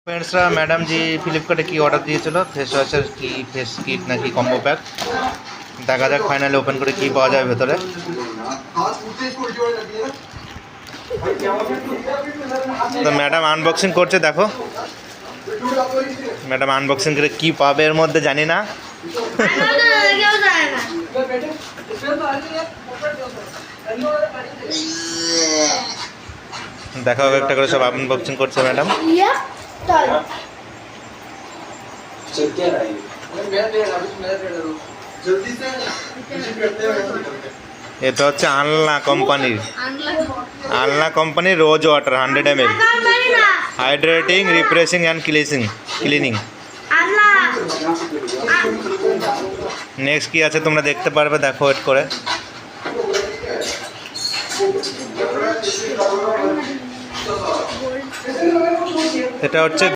फ्रेंड्सরা madam জি ফ্লিপকার্টে কি order দিয়েছিল ফেস ওয়াশের কি ফেস কিট নাকি কম্বো প্যাক দেখা যাক ফাইনালি ওপেন করে কি পাওয়া যায় ভেতরে। তো ম্যাডাম আনবক্সিং করছে, দেখো ম্যাডাম আনবক্সিং করে কি পাবে এর মধ্যে জানি না। দেখাও একটা করে সব আনবক্সিং করছে ম্যাডাম। এটা হচ্ছে আলনা কোম্পানির rose water 100 ml hydrating refreshing and cleaning. Next কি আছে তোমরা দেখতে পারবে, দেখো ওয়েট করে। এটা হচ্ছে